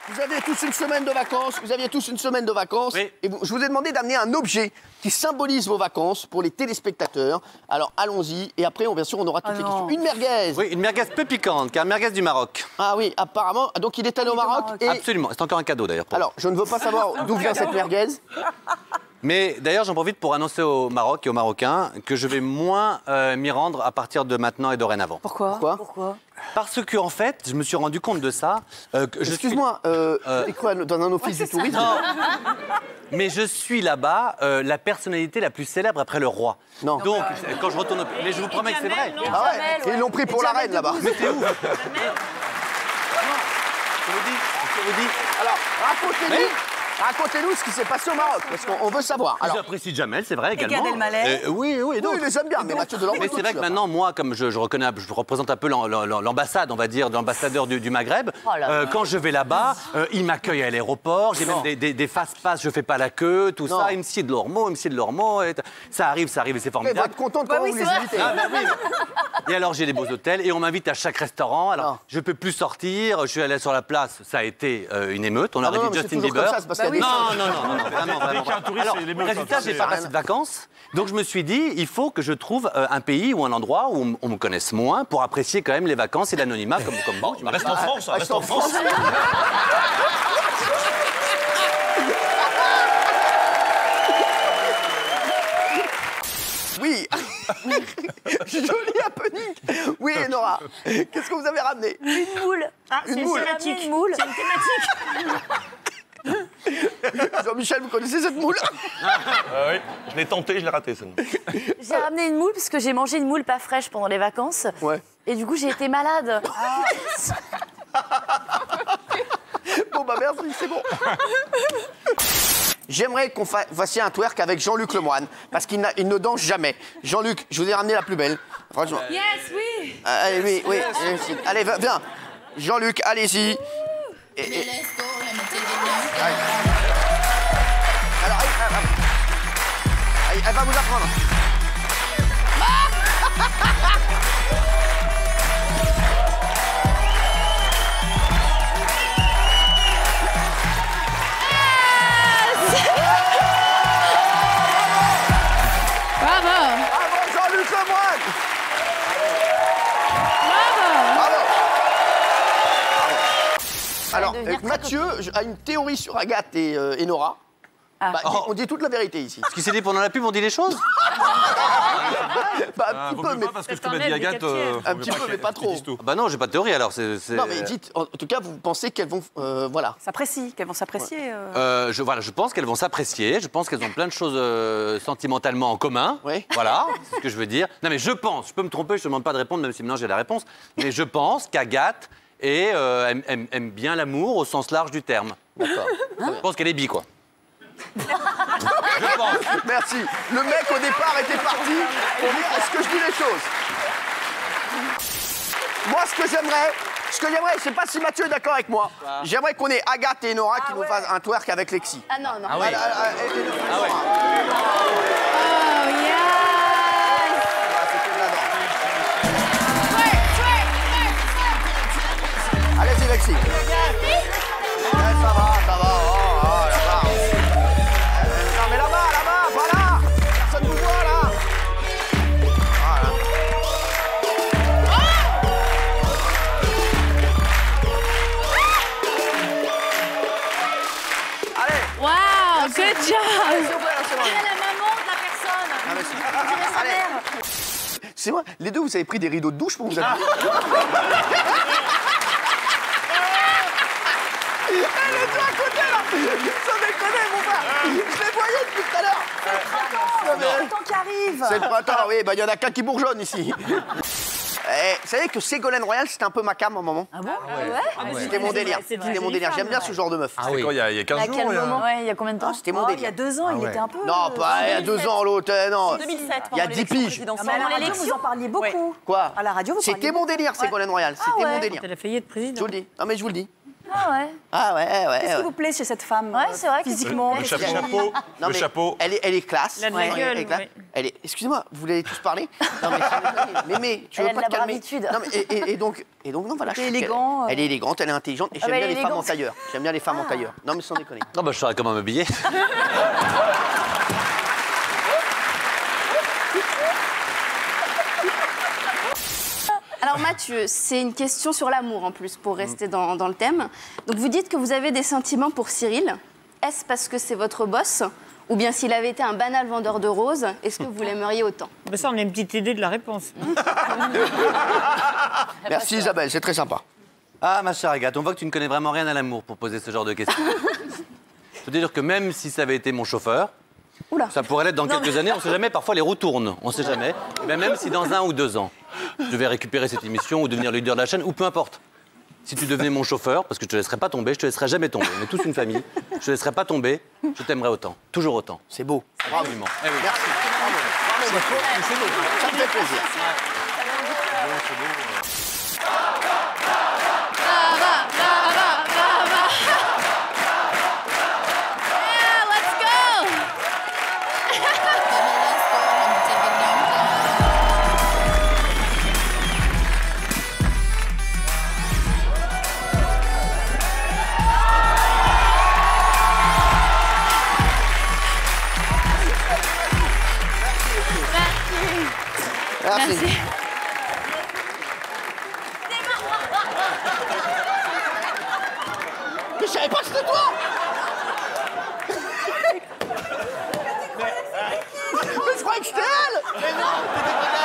Vous aviez tous une semaine de vacances, Oui. et je vous ai demandé d'amener un objet qui symbolise vos vacances pour les téléspectateurs. Alors allons-y, et après, bien sûr, on aura toutes les questions. Une merguez. Oui, une merguez peu piquante, car merguez du Maroc. Ah oui, apparemment. Donc il est allé au Maroc. Et... Absolument, c'est encore un cadeau d'ailleurs. Alors, je ne veux pas savoir d'où vient cette merguez. Mais d'ailleurs, j'en profite pour annoncer au Maroc et aux Marocains que je vais moins m'y rendre à partir de maintenant et dorénavant. Pourquoi? Parce que en fait, je me suis rendu compte de ça. Excuse-moi, c'est quoi, dans un office du tourisme? Non, mais je suis là-bas la personnalité la plus célèbre après le roi. Non. Donc, quand je retourne... Mais je vous promets que c'est vrai. Ah ouais, ils l'ont pris pour la reine là-bas. Mais c'est où? Je vous dis. Alors, racontez-nous ce qui s'est passé au Maroc, parce qu'on veut savoir. Alors, J'apprécie Jamel, c'est vrai également. Gad Elmaleh. Oui, oui, ils les aiment bien, mais Mathieu Delorme... Mais c'est vrai que maintenant, moi, comme je représente un peu l'ambassade, on va dire, l'ambassadeur du Maghreb, quand je vais là-bas, ils m'accueillent à l'aéroport, j'ai même des fast-pass, je fais pas la queue, tout ça, ils me cient de leurs mots, ça arrive, et c'est ils vont formidable. être contents de comment vous les invitez. Ah, ben oui. Et alors, j'ai des beaux hôtels, et on m'invite à chaque restaurant, alors je peux plus sortir, je suis allé sur la place, ça a été une émeute, on aurait dit Justin Bieber. Non, vraiment. Alors, résultat, j'ai pas passé de vacances. Donc, je me suis dit, il faut que je trouve un pays ou un endroit où on me connaisse moins pour apprécier quand même les vacances et l'anonymat comme bon. Reste en France, reste en France. Oui. Joli happening. Oui, Nora. Qu'est-ce que vous avez ramené? Une moule. Une moule. Une moule. C'est une thématique. Jean-Michel, vous connaissez cette moule? Oui, je l'ai tenté, je l'ai raté, celle-là. J'ai ramené une moule parce que j'ai mangé une moule pas fraîche pendant les vacances. Ouais. Et du coup, j'ai été malade. Bon, bah merci, c'est bon. J'aimerais qu'on fasse un twerk avec Jean-Luc Lemoyne, parce qu'il ne danse jamais. Jean-Luc, je vous ai ramené la plus belle. Franchement. Yes, oui. Allez, oui. Allez, viens. Jean-Luc, allez-y. Alors, elle va vous apprendre. Bravo. Bravo, Jean-Luc Lemoyne. Bravo. Alors, Mathieu a une théorie sur Agathe et Nora. Bah, on dit toute la vérité ici. Ce qui s'est dit pendant la pub, on dit les choses? Bah, un petit peu, mais... Parce que ce que m'a dit Agathe... Un petit peu, mais pas trop. Bah non, j'ai pas de théorie alors. Non, mais dites, en tout cas, vous pensez qu'elles vont... voilà. Qu'elles vont s'apprécier. Je pense qu'elles vont s'apprécier. Je pense qu'elles ont plein de choses sentimentalement en commun. Oui. Voilà, c'est ce que je veux dire. Non, mais je pense, je peux me tromper, je ne te demande pas de répondre, même si maintenant j'ai la réponse. Mais je pense qu'Agathe aime bien l'amour au sens large du terme. D'accord. Je pense qu'elle est bi, quoi. Je pense. Merci. Le mec, au départ, était parti pour dire est-ce que je dis les choses. Moi, ce que j'aimerais, je sais pas si Mathieu est d'accord avec moi, j'aimerais qu'on ait Agathe et Nora qui nous fassent un twerk avec Lexi. Ah non. Ah oui. Oh, yes. Allez-y, Lexi. Ouais, ça va. Oh, là-bas. Non, mais là-bas, voilà. Personne ne vous voit, là. Voilà. Allez. Wow, good job. Allez, s'il vous plaît, c'est bon. La maman de la personne. Ah, merci. Sa Allez. mère. C'est moi, les deux, vous avez pris des rideaux de douche pour vous habiller. Les deux à côté, là. Sans déconner, mon frère. Je les voyais depuis tout à l'heure. C'est le printemps qui arrive. C'est le printemps, oui. Bah, il y en a qu'un qui bourgeonne ici. Vous savez que Ségolène Royal, c'était un peu ma cam à un moment. Ah bon? C'était mon délire. C'était mon délire. J'aime bien ce genre de meuf. C'était quoi, il y a 15 À jours quel moment? Ouais, il y a combien de temps? C'était mon Il y délire. a 2 ans, il était un peu... Non, pas il y a 2 ans, l'autre. Non. 2007. Il y a 10 piges. À la radio, vous en parliez beaucoup. Quoi? À la radio, vous parliez C'était mon délire, Ségolène Royal. C'était mon délire. Elle a failli être Je président. vous le dis. Non, mais je vous le dis. Ah ouais. Ah ouais. Qu'est-ce qui vous plaît chez cette femme? Ouais, c'est vrai. Physiquement. Le chapeau. Non, Le mais chapeau. Elle est classe. Elle a de la gueule, Elle est classe. oui. Elle est... Excusez-moi, vous voulez tous parler? Non, mais tu veux Elle a pas de te la calmer? bravitude. Non, mais et donc non, voilà. Elle est élégante. Elle est élégante, elle est intelligente. Et j'aime bah, bien elle les est femmes en élégante. tailleur. J'aime bien les femmes en tailleur. Non, mais sans déconner. Non, bah, je saurais comment m'habiller. Alors Mathieu, c'est une question sur l'amour en plus, pour rester dans le thème. Donc vous dites que vous avez des sentiments pour Cyril. Est-ce parce que c'est votre boss? Ou bien s'il avait été un banal vendeur de roses, est-ce que vous l'aimeriez autant? Ben ça, on a une petite idée de la réponse. Merci Isabelle, c'est très sympa. Ah, ma chère Agathe, on voit que tu ne connais vraiment rien à l'amour pour poser ce genre de questions. Je peux te dire que même si ça avait été mon chauffeur, Oula. ça pourrait l'être dans quelques années, on ne sait jamais, parfois les roues tournent, on ne sait jamais. Mais même si dans 1 ou 2 ans, je devais récupérer cette émission ou devenir leader de la chaîne, ou peu importe. Si tu devenais mon chauffeur, parce que je te laisserai pas tomber, je te laisserai jamais tomber. On est tous une famille, je te laisserai pas tomber, je t'aimerai autant, toujours autant. C'est beau. Absolument. Eh oui. Merci. Bravo, c'est beau. Ça me fait plaisir. Yeah, let's go! Merci. Mais je savais pas que c'était toi. Mais je croyais que c'était elle. Mais non,